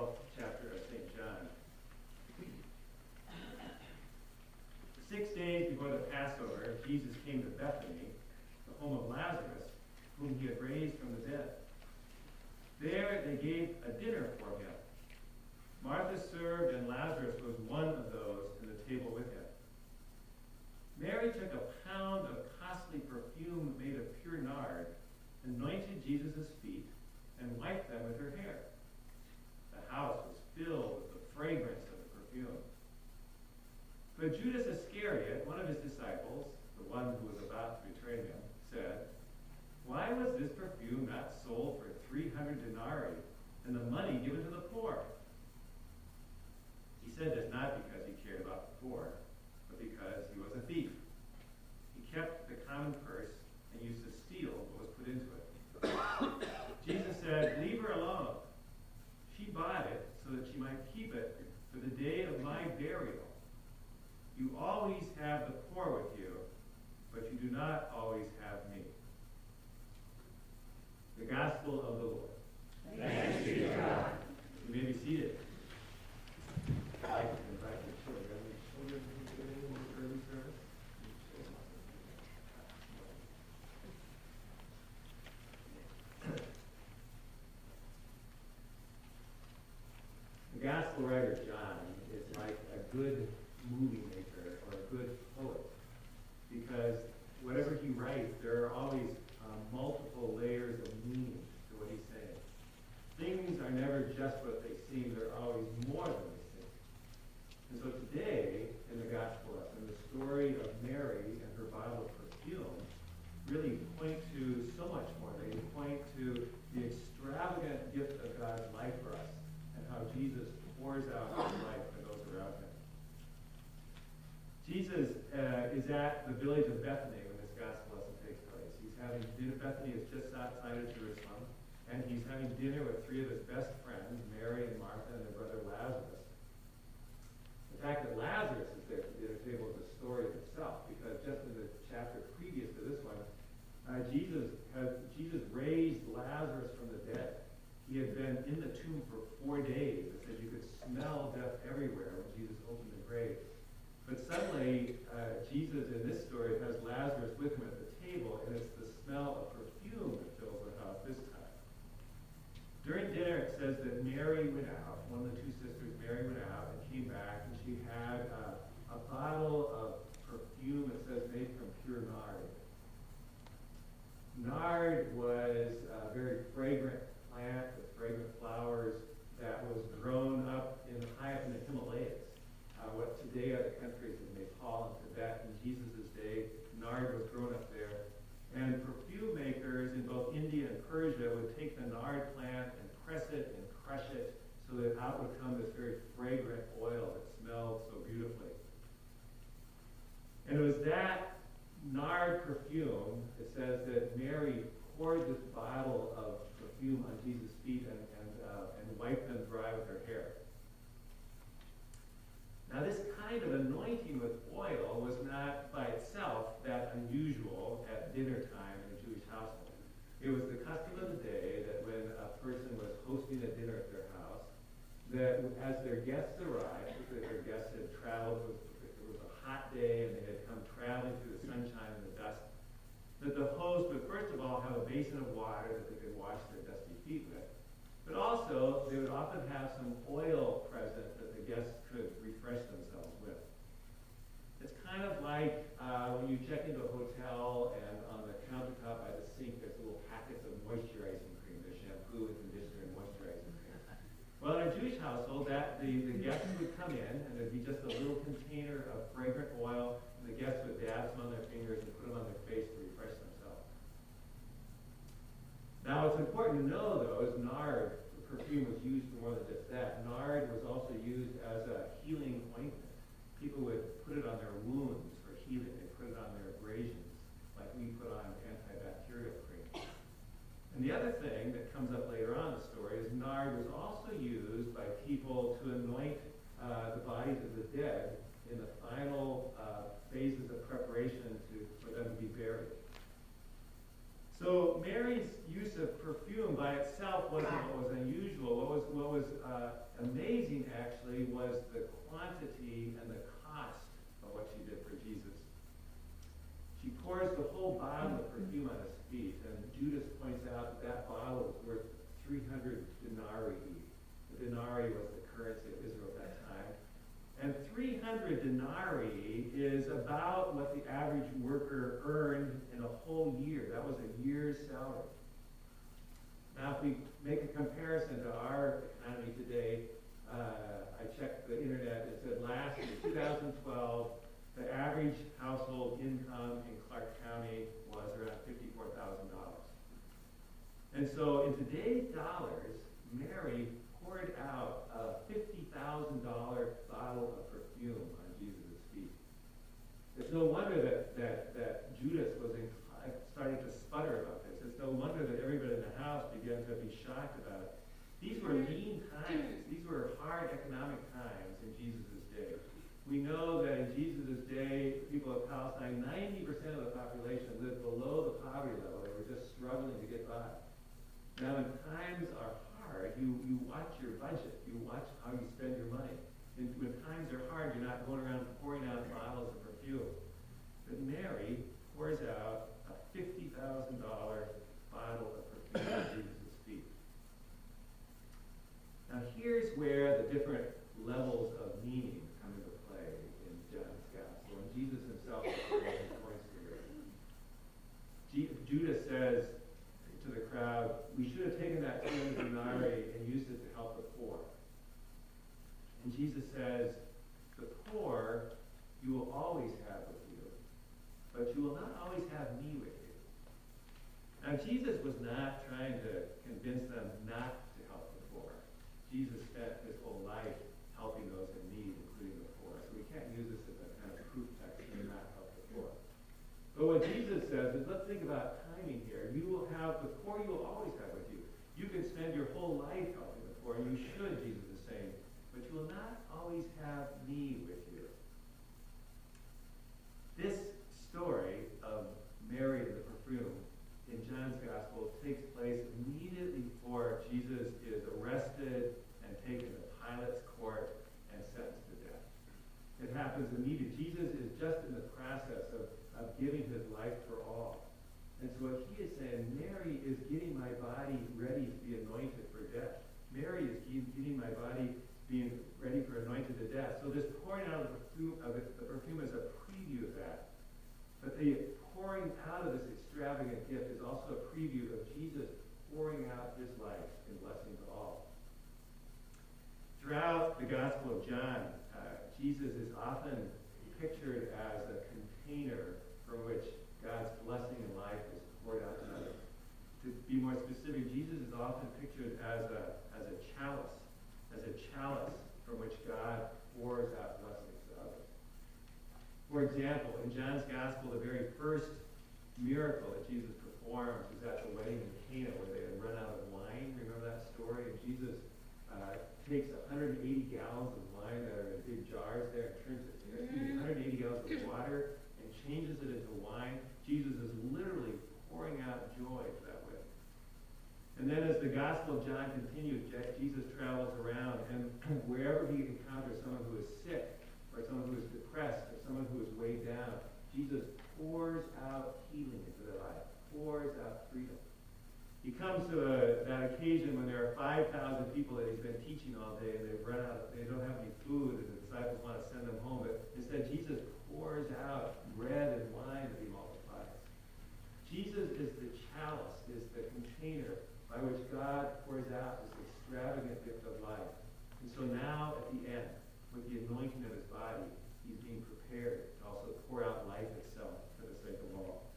12th chapter of St. John. 6 days before the Passover, Jesus came to Bethany, the home of Lazarus, whom he had raised from the dead. There they gave a dinner for him. Martha served, and Lazarus was one of those in the table with him. Mary took a pound of costly perfume made of pure nard, anointed Jesus' feet, and wiped them with her hair. The house was filled with the fragrance of the perfume. But Judas Iscariot, one of his disciples, the one who was about to betray him, said, "Why was this perfume not sold for 300 denarii and the money given to the poor?" He said this not because he cared about the poor, but because he was a thief. He kept the common purse and used to steal what was put into it. Jesus said, "Leave her alone. She bought it so that she might keep it for the day of my burial. You always have the poor with you, but you do not always have me." The Gospel of the Lord. Thanks be to God. You may be seated. I'd like to invite the children. Children who get in the early service. The Gospel writer John is like a good movie maker or a good poet, because whatever he writes, there are always multiple layers of meaning to what he's saying. Things are never just what they seem, they're always more than they seem. And so today, in the Gospel lesson, the story of Mary and her bottle of perfume really point to so much more. They point to the extravagant gift of God's life for us and how Jesus pours out his life for those around him. Jesus is at the village of Bethany when this gospel lesson takes place. He's having dinner. Bethany is just outside of Jerusalem, and he's having dinner with three of his best friends, Mary and Martha and their brother Lazarus. The fact that Lazarus is there at the dinner table is a story of itself, because just in the chapter previous to this one, Jesus raised Lazarus from the dead. He had been in the tomb for 4 days. It said you could smell death everywhere when Jesus opened the grave. But suddenly, Jesus in this story has Lazarus with him at the table, and it's the smell of perfume that fills the house this time. During dinner, it says that Mary went out, one of the two sisters, Mary went out and came back, and she had a bottle of perfume, it says, made from pure nard. Nard was a very fragrant plant with fragrant flowers that was grown up high up in the Himalayas. What today are the countries of Nepal and Tibet. In Jesus' day, nard was grown up there. And perfume makers in both India and Persia would take the nard plant and press it and crush it so that out would come this very fragrant oil that smelled so beautifully. And it was that nard perfume, it says, that Mary poured this bottle of perfume on Jesus' feet and wiped them dry with her hair. Now, this kind of anointing with oil was not by itself that unusual at dinner time in a Jewish household. It was the custom of the day that when a person was hosting a dinner at their house, that as their guests arrived, because their guests had traveled, it was a hot day and they had come traveling through the sunshine and the dust, that the host would first of all have a basin of water that they could wash their dusty feet with. But also, they would often have some oil present that the guests could refresh themselves with. It's kind of like when you check into a hotel and on the countertop by the sink, there's little packets of moisturizing cream. There's shampoo and conditioner and moisturizing cream. Well, in a Jewish household, the guests would come in, and there'd be just a little container of fragrant oil, and the guests would dab some on their fingers and put them on their face to refresh themselves. Now, what's important to know, though, is nard, the perfume, was used for more than just that. Nard was also used as a healing ointment. People would put it on their wounds for healing. They put it on their abrasions, like we put on antibacterial cream. And the other thing that comes up later on in the story is nard was also used by people to anoint the bodies of the dead in the final phases of preparation for them to be buried. So Mary's use of perfume by itself wasn't what was unusual. What was amazing, actually, was the quantity and the cost of what she did for Jesus. She pours the whole bottle of perfume on his feet, and Judas points out that that bottle was worth 300 denarii. The denarii was the currency of Israel at that time. And 300 denarii is about what the average worker earned in a whole year. That was a year's salary. Now, if we make a comparison to our economy today, I checked the internet. It said last year, 2012, the average household income in Clark County was around $54,000. And so in today's dollars, Mary poured out a $50,000 bottle of perfume on Jesus' feet. It's no wonder that Judas was starting to sputter about this. It's no wonder that everybody in the house began to be shocked about it. These were lean times. These were hard economic times in Jesus' day. We know that in Jesus' day, people of Palestine, 90% of the population lived below the poverty level. They were just struggling to get by. Now, when times are hard, you watch your budget. You watch how you spend your money. And when times are hard, you're not going around pouring out bottles of perfume. But Mary pours out a $50,000 bottle of perfume on Jesus' feet. Now, here's where the different levels of meaning come into play in John's Gospel. And Jesus himself points to it. Judas says to the crowd, we should have taken that 200 denarii and used it to help the poor. And Jesus says, the poor you will always have with you, but you will not always have me with you. Now, Jesus was not trying to convince them not to help the poor. Jesus spent his whole life helping those in need, including the poor. So we can't use this as a kind of proof text to not help the poor. But what Jesus says is, let's think about timing here. You will have, the poor you will always have with you. You can spend your whole life helping the poor, and you should, Jesus is saying, but you will not always have me with you. This story of Mary and the perfume in John's Gospel takes place immediately before Jesus is arrested and taken to Pilate's court and sentenced to death. It happens immediately. Jesus is just in the process of giving his life for all. And so what he is saying, Mary is getting my body ready to be anointed for death. Mary is getting my body being ready for anointed to death. So this pouring out of the perfume is a preview of that. But the pouring out of this extravagant gift is also a preview of Jesus pouring out his life in blessing to all. Throughout the Gospel of John, Jesus is often pictured as a container from which God's blessing in life is poured out to others. To be more specific, Jesus is often pictured as a chalice from which God pours out blessings to others. For example, in John's Gospel, the very first miracle that Jesus performs is at the wedding in Cana, where they had run out of wine. Remember that story? And Jesus takes 180 gallons of wine that are in big jars there and turns it into 180 gallons of water and changes it into wine. Jesus is literally pouring out joy for that wedding. And then as the Gospel of John continues, Jesus travels around, and wherever he encounters someone who is sick, or someone who is depressed, or someone who is weighed down, Jesus pours out healing into their life, pours out freedom. He comes to that occasion when there are 5,000 people that he's been teaching all day, and they've run out, they don't have any food, and the disciples want to send them home. But instead, Jesus pours out bread and wine that he multiplies. Jesus is the chalice, is the container by which God pours out this extravagant gift of life. And so now, at the end, with the anointing of his body, he's being prepared to also pour out life itself for the sake of all.